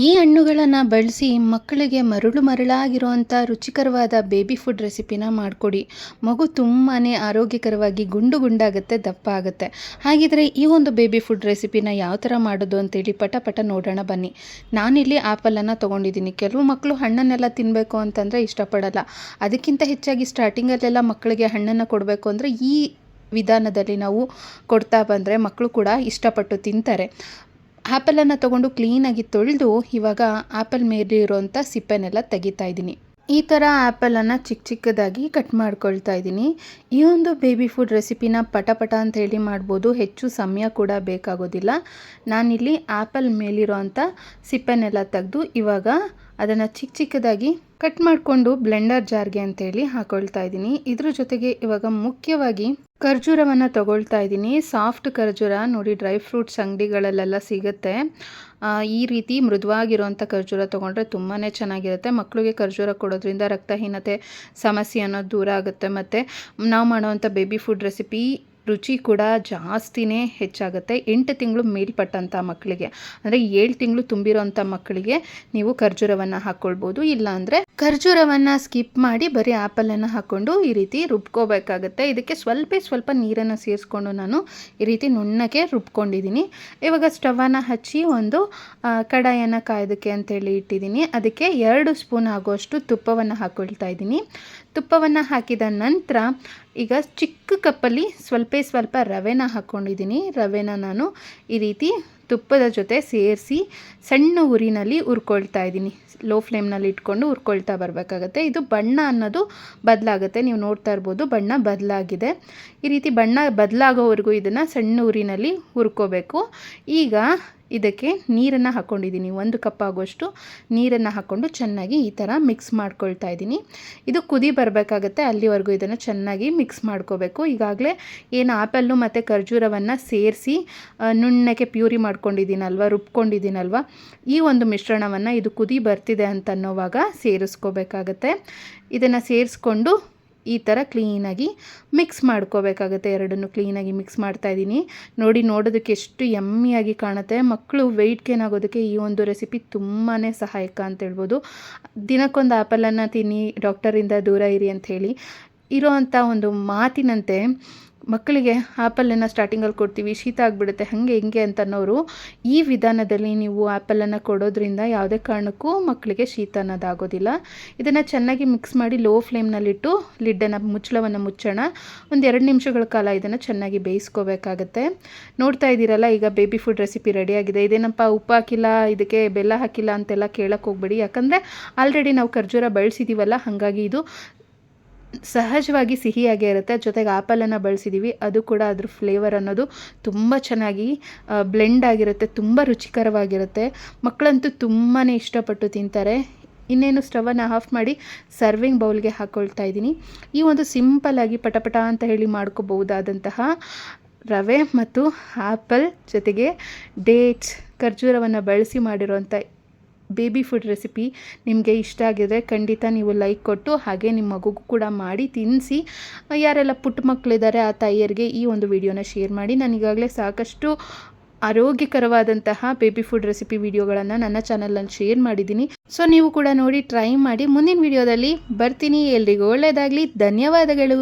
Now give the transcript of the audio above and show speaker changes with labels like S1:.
S1: ಈ ಹಣ್ಣುಗಳನ್ನು ಬಳಸಿ ಮಕ್ಕಳಿಗೆ ಮರಳಾಗಿರುವಂಥ ರುಚಿಕರವಾದ ಬೇಬಿ ಫುಡ್ ರೆಸಿಪಿನ ಮಾಡಿಕೊಡಿ. ಮಗು ತುಂಬಾ ಆರೋಗ್ಯಕರವಾಗಿ ಗುಂಡು ಗುಂಡಾಗುತ್ತೆ, ದಪ್ಪ ಆಗುತ್ತೆ. ಹಾಗಿದ್ರೆ ಈ ಒಂದು ಬೇಬಿ ಫುಡ್ ರೆಸಿಪಿನ ಯಾವ ಥರ ಮಾಡೋದು ಅಂತೇಳಿ ಪಟ ನೋಡೋಣ ಬನ್ನಿ. ನಾನಿಲ್ಲಿ ಆ್ಯಪಲನ್ನು ತೊಗೊಂಡಿದ್ದೀನಿ. ಕೆಲವು ಮಕ್ಕಳು ಹಣ್ಣನ್ನೆಲ್ಲ ತಿನ್ನಬೇಕು ಅಂತಂದರೆ ಇಷ್ಟಪಡಲ್ಲ. ಅದಕ್ಕಿಂತ ಹೆಚ್ಚಾಗಿ ಸ್ಟಾರ್ಟಿಂಗಲ್ಲೆಲ್ಲ ಮಕ್ಕಳಿಗೆ ಹಣ್ಣನ್ನು ಕೊಡಬೇಕು ಅಂದರೆ ಈ ವಿಧಾನದಲ್ಲಿ ನಾವು ಕೊಡ್ತಾ ಬಂದರೆ ಮಕ್ಕಳು ಕೂಡ ಇಷ್ಟಪಟ್ಟು ತಿಂತಾರೆ. ಆ್ಯಪಲನ್ನು ತೊಗೊಂಡು ಕ್ಲೀನಾಗಿ ತೊಳೆದು ಇವಾಗ ಆ್ಯಪಲ್ ಮೇಲೆ ಇರೋವಂಥ ಸಿಪ್ಪೆನೆಲ್ಲ ತೆಗಿತಾ ಇದ್ದೀನಿ. ಈ ಥರ ಆ್ಯಪಲನ್ನು ಚಿಕ್ಕದಾಗಿ ಕಟ್ ಮಾಡ್ಕೊಳ್ತಾ ಇದ್ದೀನಿ. ಈ ಒಂದು ಬೇಬಿ ಫುಡ್ ರೆಸಿಪಿನ ಪಟ ಅಂತ ಹೇಳಿ ಮಾಡ್ಬೋದು. ಹೆಚ್ಚು ಸಮಯ ಕೂಡ ಬೇಕಾಗೋದಿಲ್ಲ. ನಾನಿಲ್ಲಿ ಆ್ಯಪಲ್ ಮೇಲಿರೋವಂಥ ಸಿಪ್ಪೆನೆಲ್ಲ ತೆಗೆದು ಇವಾಗ ಅದನ್ನು ಚಿಕ್ಕದಾಗಿ ಕಟ್ ಮಾಡಿಕೊಂಡು ಬ್ಲೆಂಡರ್ ಜಾರ್ಗೆ ಅಂತೇಳಿ ಹಾಕೊಳ್ತಾ ಇದ್ದೀನಿ. ಇದ್ರ ಜೊತೆಗೆ ಇವಾಗ ಮುಖ್ಯವಾಗಿ ಖರ್ಜೂರವನ್ನು ತಗೊಳ್ತಾ ಇದ್ದೀನಿ. ಸಾಫ್ಟ್ ಖರ್ಜೂರ ನೋಡಿ, ಡ್ರೈ ಫ್ರೂಟ್ಸ್ ಅಂಗಡಿಗಳಲ್ಲೆಲ್ಲ ಸಿಗುತ್ತೆ. ಈ ರೀತಿ ಮೃದುವಾಗಿರುವಂಥ ಖರ್ಜೂರ ತೊಗೊಂಡ್ರೆ ತುಂಬಾ ಚೆನ್ನಾಗಿರುತ್ತೆ. ಮಕ್ಕಳಿಗೆ ಖರ್ಜೂರ ಕೊಡೋದ್ರಿಂದ ರಕ್ತಹೀನತೆ ಸಮಸ್ಯೆ ಅನ್ನೋದು ದೂರ ಆಗುತ್ತೆ. ಮತ್ತು ನಾವು ಮಾಡೋವಂಥ ಬೇಬಿ ಫುಡ್ ರೆಸಿಪಿ ರುಚಿ ಕೂಡ ಜಾಸ್ತಿನೇ ಹೆಚ್ಚಾಗುತ್ತೆ. 8 ತಿಂಗಳು ಮೇಲ್ಪಟ್ಟಂಥ ಮಕ್ಕಳಿಗೆ, ಅಂದರೆ 7 ತಿಂಗಳು ತುಂಬಿರೋಂಥ ಮಕ್ಕಳಿಗೆ ನೀವು ಖರ್ಜೂರವನ್ನು ಹಾಕ್ಕೊಳ್ಬೋದು. ಇಲ್ಲಾಂದರೆ ಖರ್ಜೂರವನ್ನು ಸ್ಕಿಪ್ ಮಾಡಿ ಬರೀ ಆ್ಯಪಲನ್ನು ಹಾಕ್ಕೊಂಡು ಈ ರೀತಿ ರುಬ್ಕೋಬೇಕಾಗತ್ತೆ. ಇದಕ್ಕೆ ಸ್ವಲ್ಪ ನೀರನ್ನು ಸೇರಿಸ್ಕೊಂಡು ನಾನು ಈ ರೀತಿ ನುಣ್ಣಗೆ ರುಬ್ಕೊಂಡಿದ್ದೀನಿ. ಇವಾಗ ಸ್ಟವನ್ನು ಹಚ್ಚಿ ಒಂದು ಕಡಾಯನ್ನು ಕಾಯೋದಕ್ಕೆ ಅಂತೇಳಿ ಇಟ್ಟಿದ್ದೀನಿ. ಅದಕ್ಕೆ 2 ಸ್ಪೂನ್ ಆಗುವಷ್ಟು ತುಪ್ಪವನ್ನು ಹಾಕ್ಕೊಳ್ತಾ ಇದ್ದೀನಿ. ತುಪ್ಪವನ್ನು ಹಾಕಿದ ನಂತರ ಈಗ ಚಿಕ್ಕ ಕಪ್ಪಲ್ಲಿ ಸ್ವಲ್ಪ ರವೆನ ಹಾಕ್ಕೊಂಡಿದ್ದೀನಿ. ರವೆನ ನಾನು ಈ ರೀತಿ ತುಪ್ಪದ ಜೊತೆ ಸೇರಿಸಿ ಸಣ್ಣ ಉರಿನಲ್ಲಿ ಹುರ್ಕೊಳ್ತಾ ಇದ್ದೀನಿ. ಲೋ ಫ್ಲೇಮ್ನಲ್ಲಿ ಇಟ್ಕೊಂಡು ಹುರ್ಕೊಳ್ತಾ ಬರಬೇಕಾಗತ್ತೆ. ಇದು ಬಣ್ಣ ಅನ್ನೋದು ಬದಲಾಗುತ್ತೆ. ನೀವು ನೋಡ್ತಾ ಇರ್ಬೋದು, ಬಣ್ಣ ಬದಲಾಗಿದೆ. ಈ ರೀತಿ ಬಣ್ಣ ಬದಲಾಗೋವರೆಗೂ ಇದನ್ನು ಸಣ್ಣ ಉರಿನಲ್ಲಿ ಹುರ್ಕೋಬೇಕು. ಈಗ ಇದಕ್ಕೆ ನೀರನ್ನು ಹಾಕ್ಕೊಂಡಿದ್ದೀನಿ. 1 ಕಪ್ ಆಗುವಷ್ಟು ನೀರನ್ನು ಹಾಕ್ಕೊಂಡು ಚೆನ್ನಾಗಿ ಈ ಥರ ಮಿಕ್ಸ್ ಮಾಡ್ಕೊಳ್ತಾ ಇದ್ದೀನಿ. ಇದು ಕುದಿ ಬರಬೇಕಾಗತ್ತೆ. ಅಲ್ಲಿವರೆಗೂ ಇದನ್ನು ಚೆನ್ನಾಗಿ ಮಿಕ್ಸ್ ಮಾಡ್ಕೋಬೇಕು. ಈಗಾಗಲೇ ಏನು ಆ್ಯಪಲ್ಲು ಮತ್ತು ಖರ್ಜೂರವನ್ನು ಸೇರಿಸಿ ನುಣ್ಣಗೆ ಪ್ಯೂರಿ ಮಾಡ್ಕೊಂಡಿದ್ದೀನಲ್ವ, ರುಬ್ಕೊಂಡಿದ್ದೀನಲ್ವ, ಈ ಒಂದು ಮಿಶ್ರಣವನ್ನು ಇದು ಕುದಿ ಬರ್ತಿದೆ ಅಂತ ಅನ್ನೋವಾಗ ಸೇರಿಸ್ಕೋಬೇಕಾಗತ್ತೆ. ಇದನ್ನು ಸೇರಿಸ್ಕೊಂಡು ಈ ಥರ ಕ್ಲೀನಾಗಿ ಮಿಕ್ಸ್ ಮಾಡ್ಕೋಬೇಕಾಗತ್ತೆ. ಎರಡನ್ನೂ ಕ್ಲೀನಾಗಿ ಮಿಕ್ಸ್ ಮಾಡ್ತಾಯಿದ್ದೀನಿ. ನೋಡೋದಕ್ಕೆ ಎಷ್ಟು ಯಮ್ಮಿಯಾಗಿ ಕಾಣುತ್ತೆ. ಮಕ್ಕಳು ವೆಯ್ಟ್ ಗೇನ್ ಆಗೋದಕ್ಕೆ ಈ ಒಂದು ರೆಸಿಪಿ ತುಂಬಾ ಸಹಾಯಕ ಅಂತ ಹೇಳ್ಬೋದು. ದಿನಕ್ಕೊಂದು ಆ್ಯಪಲನ್ನು ತಿನ್ನಿ, ಡಾಕ್ಟರಿಂದ ದೂರ ಇರಿ ಅಂಥೇಳಿ ಇರೋವಂಥ ಒಂದು ಮಾತಿನಂತೆ ಮಕ್ಕಳಿಗೆ ಆ್ಯಪಲನ್ನು ಸ್ಟಾರ್ಟಿಂಗಲ್ಲಿ ಕೊಡ್ತೀವಿ, ಶೀತ ಆಗಿಬಿಡುತ್ತೆ, ಹಾಗೆ ಹಿಂಗೆ ಅಂತ ಅನ್ನೋರು ಈ ವಿಧಾನದಲ್ಲಿ ನೀವು ಆ್ಯಪಲನ್ನು ಕೊಡೋದ್ರಿಂದ ಯಾವುದೇ ಕಾರಣಕ್ಕೂ ಮಕ್ಕಳಿಗೆ ಶೀತ ಅನ್ನೋದಾಗೋದಿಲ್ಲ. ಇದನ್ನು ಚೆನ್ನಾಗಿ ಮಿಕ್ಸ್ ಮಾಡಿ ಲೋ ಫ್ಲೇಮ್ನಲ್ಲಿಟ್ಟು ಮುಚ್ಚಳವನ್ನು ಮುಚ್ಚೋಣ. ಒಂದು 2 ನಿಮಿಷಗಳ ಕಾಲ ಇದನ್ನು ಚೆನ್ನಾಗಿ ಬೇಯಿಸ್ಕೋಬೇಕಾಗತ್ತೆ. ನೋಡ್ತಾ ಇದ್ದೀರಲ್ಲ, ಈಗ ಬೇಬಿ ಫುಡ್ ರೆಸಿಪಿ ರೆಡಿಯಾಗಿದೆ. ಇದೇನಪ್ಪ ಉಪ್ಪು ಹಾಕಿಲ್ಲ, ಇದಕ್ಕೆ ಬೆಲ್ಲ ಹಾಕಿಲ್ಲ ಅಂತೆಲ್ಲ ಕೇಳಕ್ಕೆ ಹೋಗ್ಬೇಡಿ. ಯಾಕಂದರೆ ಆಲ್ರೆಡಿ ನಾವು ಖರ್ಜೂರ ಬಳಸಿದ್ದೀವಲ್ಲ, ಹಾಗಾಗಿ ಇದು ಸಹಜವಾಗಿ ಸಿಹಿಯಾಗೇ ಇರುತ್ತೆ. ಜೊತೆಗೆ ಆ್ಯಪಲನ್ನು ಬಳಸಿದ್ದೀವಿ, ಅದು ಕೂಡ ಅದ್ರ ಫ್ಲೇವರ್ ಅನ್ನೋದು ತುಂಬ ಚೆನ್ನಾಗಿ ಬ್ಲೆಂಡ್ ಆಗಿರುತ್ತೆ, ತುಂಬ ರುಚಿಕರವಾಗಿರುತ್ತೆ. ಮಕ್ಕಳಂತೂ ತುಂಬಾ ಇಷ್ಟಪಟ್ಟು ತಿಂತಾರೆ. ಇನ್ನೇನು ಸ್ಟವನ್ನು ಆಫ್ ಮಾಡಿ ಸರ್ವಿಂಗ್ ಬೌಲ್ಗೆ ಹಾಕ್ಕೊಳ್ತಾ ಇದ್ದೀನಿ. ಈ ಒಂದು ಸಿಂಪಲ್ಲಾಗಿ ಪಟ ಅಂತ ಹೇಳಿ ಮಾಡ್ಕೋಬಹುದಾದಂತಹ ರವೆ ಮತ್ತು ಆ್ಯಪಲ್ ಜೊತೆಗೆ ಡೇಟ್ಸ್, ಖರ್ಜೂರವನ್ನು ಬಳಸಿ ಮಾಡಿರೋಂಥ ಬೇಬಿ ಫುಡ್ ರೆಸಿಪಿ ನಿಮಗೆ ಇಷ್ಟ ಆಗಿದ್ರೆ ಖಂಡಿತ ನೀವು ಲೈಕ್ ಕೊಟ್ಟು ಹಾಗೆ ನಿಮ್ಮ ಮಗುಗೂ ಕೂಡ ಮಾಡಿ ತಿನ್ನಿಸಿ. ಯಾರೆಲ್ಲ ಪುಟ್ಟ ಮಕ್ಕಳಿದ್ದಾರೆ ಆ ತಾಯಿಯರಿಗೆ ಈ ಒಂದು ವಿಡಿಯೋನ ಶೇರ್ ಮಾಡಿ. ನಾನು ಈಗಾಗಲೇ ಸಾಕಷ್ಟು ಆರೋಗ್ಯಕರವಾದಂತಹ ಬೇಬಿ ಫುಡ್ ರೆಸಿಪಿ ವಿಡಿಯೋಗಳನ್ನು ನನ್ನ ಚಾನಲಲ್ಲಿ ಶೇರ್ ಮಾಡಿದ್ದೀನಿ. ಸೊ ನೀವು ಕೂಡ ನೋಡಿ ಟ್ರೈ ಮಾಡಿ. ಮುಂದಿನ ವಿಡಿಯೋದಲ್ಲಿ ಬರ್ತೀನಿ. ಎಲ್ರಿಗೂ ಒಳ್ಳೆಯದಾಗಲಿ. ಧನ್ಯವಾದಗಳು.